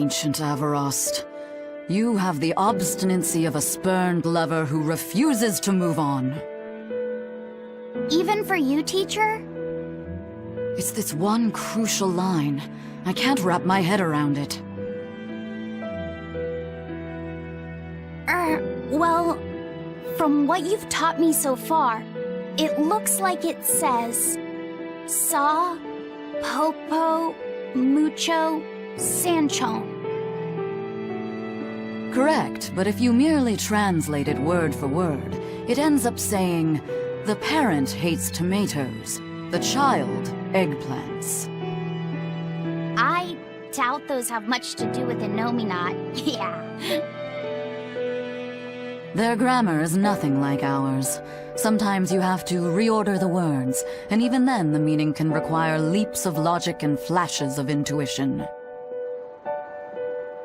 ancient Avarost. You have the obstinacy of a spurned lover who refuses to move on. Even for you, teacher? It's this one crucial line. I can't wrap my head around it. Well, from what you've taught me so far, it looks like it says Sa, Popo, Mucho, Sanchon. Correct, but if you merely translate it word for word, it ends up saying, the parent hates tomatoes, the child eggplants. I doubt those have much to do with Innominat. Yeah. Their grammar is nothing like ours. Sometimes you have to reorder the words, and even then the meaning can require leaps of logic and flashes of intuition.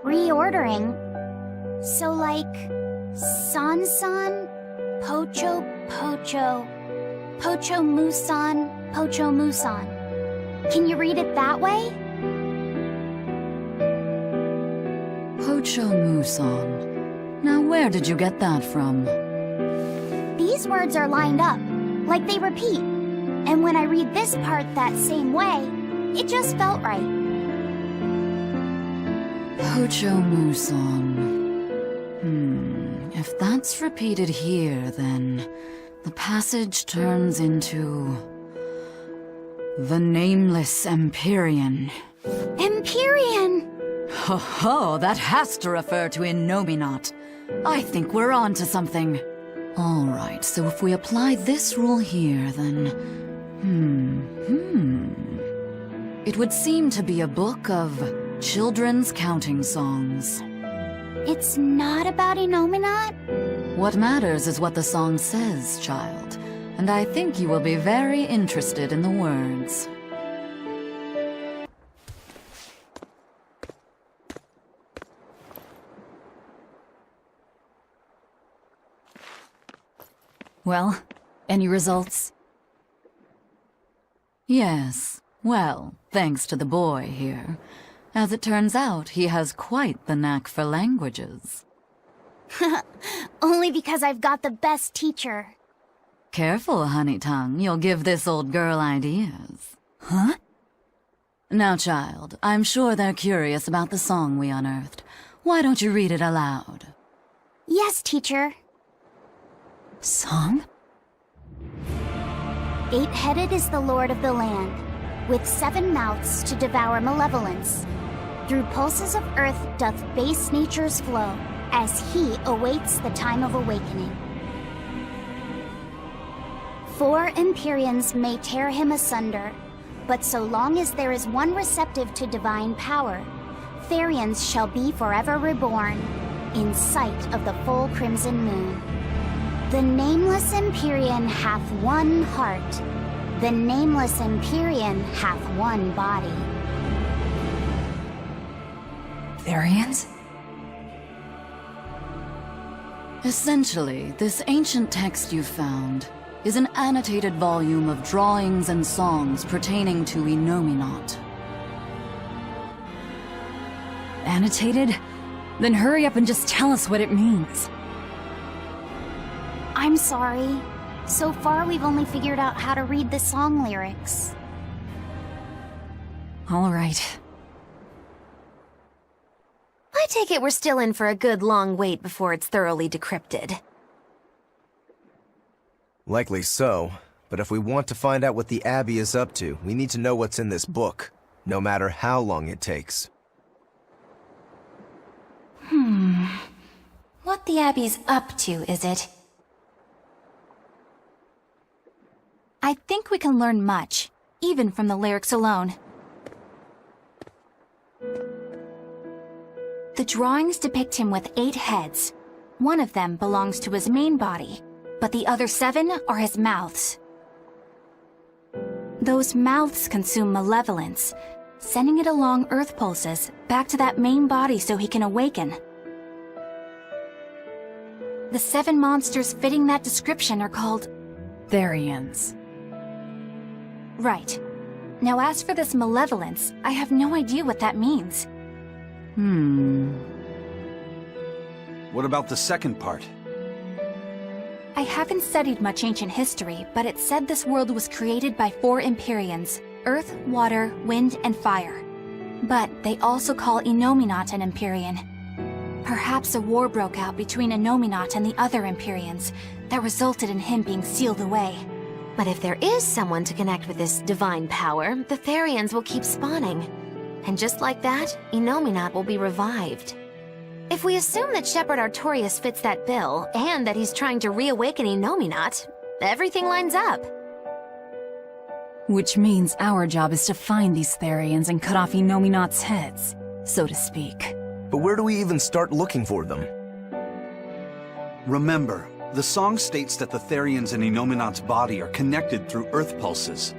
Reordering? So like, San-san, Pocho Pocho, Pocho Musan, Pocho Musan. Can you read it that way? Pocho Muson. Now where did you get that from? These words are lined up, like they repeat. And when I read this part that same way, it just felt right. Pocho Muson. If that's repeated here, then the passage turns into the Nameless Empyrean. Empyrean! Ho ho, that has to refer to Innominat. I think we're on to something. All right, so if we apply this rule here, then... It would seem to be a book of children's counting songs. It's not about Innominat? What matters is what the song says, child. And I think you will be very interested in the words. Well, any results? Yes. Well, thanks to the boy here. As it turns out, he has quite the knack for languages. Only because I've got the best teacher. Careful, honey tongue. You'll give this old girl ideas. Huh? Now, child, I'm sure they're curious about the song we unearthed. Why don't you read it aloud? Yes, teacher. Song? 8-headed is the lord of the land, with 7 mouths to devour malevolence. Through pulses of earth doth base nature's flow, as he awaits the time of awakening. 4 Empyreans may tear him asunder, but so long as there is one receptive to divine power, Therians shall be forever reborn, in sight of the full crimson moon. The Nameless Empyrean hath one heart. The Nameless Empyrean hath one body. Therians? Essentially, this ancient text you found is an annotated volume of drawings and songs pertaining to Innominat. Annotated? Then hurry up and just tell us what it means. I'm sorry. So far, we've only figured out how to read the song lyrics. All right. I take it we're still in for a good long wait before it's thoroughly decrypted. Likely so, but if we want to find out what the Abbey is up to, we need to know what's in this book, no matter how long it takes. What the Abbey's up to, is it? I think we can learn much, even from the lyrics alone. The drawings depict him with 8 heads. One of them belongs to his main body, but the other 7 are his mouths. Those mouths consume malevolence, sending it along earth pulses back to that main body so he can awaken. The 7 monsters fitting that description are called Therians. Right. Now as for this malevolence, I have no idea what that means. What about the second part? I haven't studied much ancient history, but it said this world was created by 4 Empyreans: Earth, Water, Wind, and Fire. But they also call Innominat an Empyrean. Perhaps a war broke out between Innominat and the other Empyreans that resulted in him being sealed away. But if there is someone to connect with this divine power, the Therians will keep spawning. And just like that, Innominat will be revived. If we assume that Shepherd Artorius fits that bill, and that he's trying to reawaken Innominat, everything lines up. Which means our job is to find these Therians and cut off Innominat's heads, so to speak. But where do we even start looking for them? Remember, the song states that the Therians in Innominat's body are connected through earth pulses.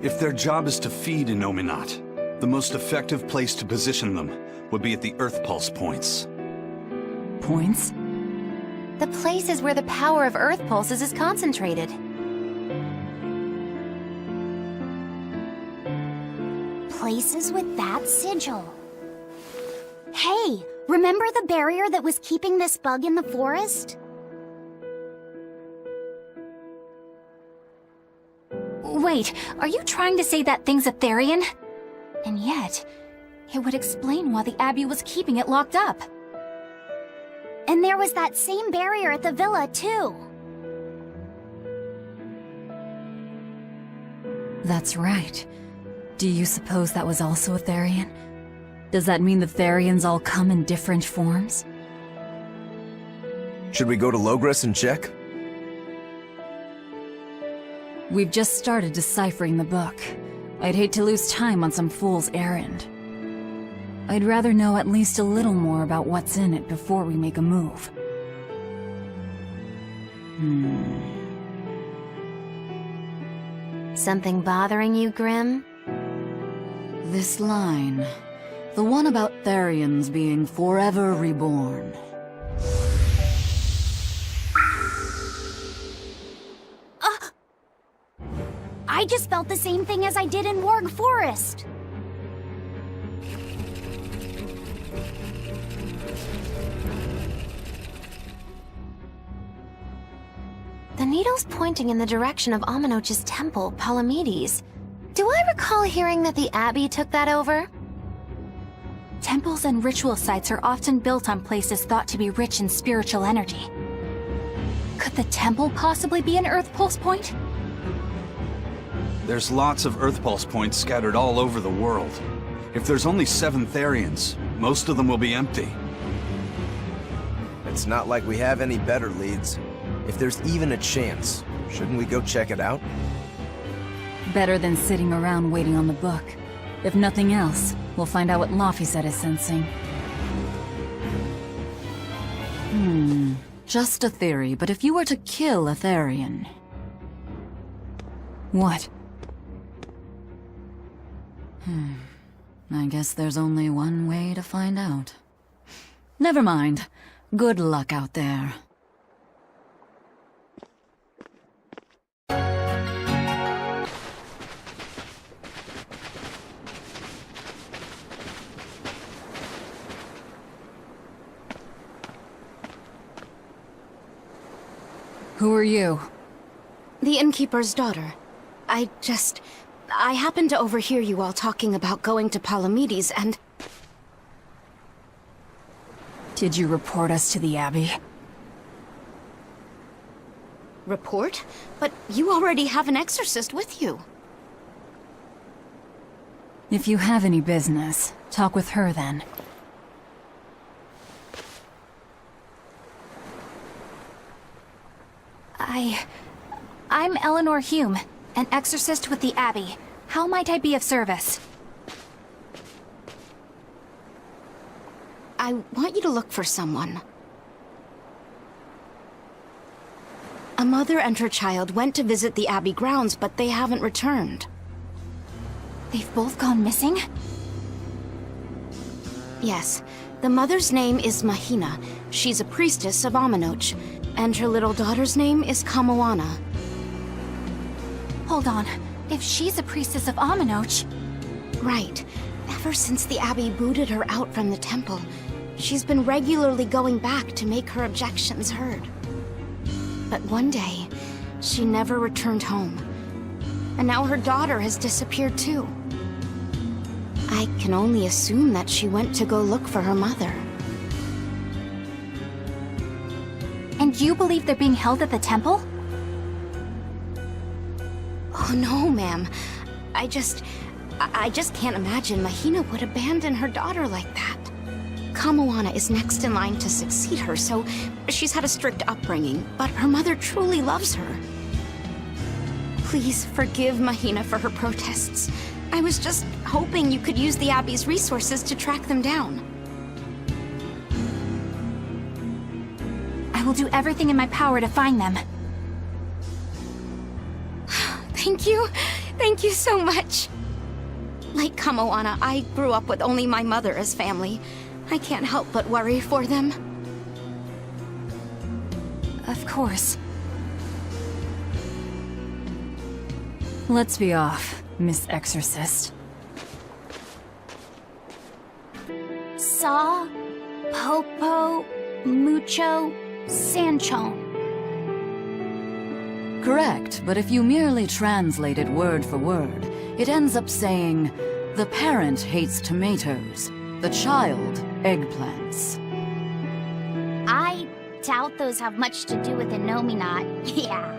If their job is to feed Innominat, the most effective place to position them would be at the earth pulse points. Points? The places where the power of earth pulses is concentrated. Places with that sigil. Hey, remember the barrier that was keeping this bug in the forest? Wait, are you trying to say that thing's a Therian? And yet, it would explain why the Abbey was keeping it locked up. And there was that same barrier at the villa, too. That's right. Do you suppose that was also a Therian? Does that mean the Therians all come in different forms? Should we go to Logres and check? We've just started deciphering the book. I'd hate to lose time on some fool's errand. I'd rather know at least a little more about what's in it before we make a move. Something bothering you, Grim? This line. The one about Therians being forever reborn. I just felt the same thing as I did in Warg Forest. The needle's pointing in the direction of Amenoch's temple, Palamedes. Do I recall hearing that the Abbey took that over? Temples and ritual sites are often built on places thought to be rich in spiritual energy. Could the temple possibly be an Earth Pulse point? There's lots of earth pulse points scattered all over the world. If there's only 7 Therians, most of them will be empty. It's not like we have any better leads. If there's even a chance, shouldn't we go check it out? Better than sitting around waiting on the book. If nothing else, we'll find out what Laphicet is sensing. Just a theory, but if you were to kill a Therian... What? I guess there's only one way to find out. Never mind. Good luck out there. Who are you? The innkeeper's daughter. I happened to overhear you all talking about going to Palamedes, and... Did you report us to the Abbey? Report? But you already have an exorcist with you. If you have any business, talk with her then. I'm Eleanor Hume, an exorcist with the Abbey. How might I be of service? I want you to look for someone. A mother and her child went to visit the Abbey grounds, but they haven't returned. They've both gone missing? Yes. The mother's name is Mahina. She's a priestess of Amenoch. And her little daughter's name is Kamoana. Hold on. If she's a priestess of Amenoch... Right. Ever since the Abbey booted her out from the temple, she's been regularly going back to make her objections heard. But one day, she never returned home. And now her daughter has disappeared too. I can only assume that she went to go look for her mother. And you believe they're being held at the temple? Oh no, ma'am. I just can't imagine Mahina would abandon her daughter like that. Kamoana is next in line to succeed her, so she's had a strict upbringing, but her mother truly loves her. Please forgive Mahina for her protests. I was just hoping you could use the Abbey's resources to track them down. I will do everything in my power to find them. Thank you. Thank you so much. Like Kamoana, I grew up with only my mother as family. I can't help but worry for them. Of course. Let's be off, Miss Exorcist. Saw, Popo, Mucho, Sanchon. Correct, but if you merely translate it word for word, it ends up saying, the parent hates tomatoes, the child eggplants. I doubt those have much to do with Innominat. Yeah.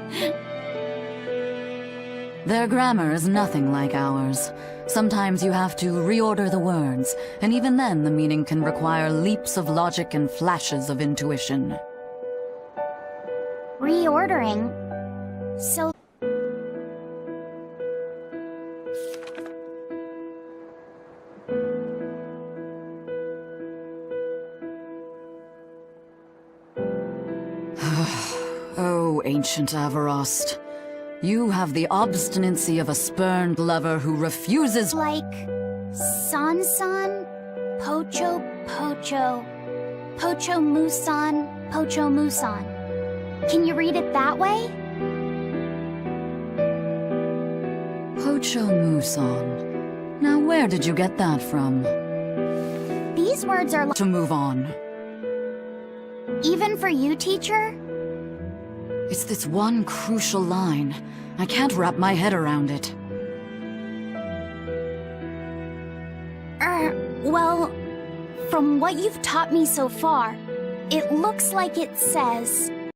Their grammar is nothing like ours. Sometimes you have to reorder the words, and even then the meaning can require leaps of logic and flashes of intuition. Reordering. So... Oh, ancient Avarost. You have the obstinacy of a spurned lover who refuses— like... San-san, Pocho, Pocho, Pocho Musan, Pocho Musan. Can you read it that way? Pocho Muson. Now where did you get that from? These words are To move on. even for you, teacher? It's this one crucial line. I can't wrap my head around it. Well, from what you've taught me so far, it looks like it says,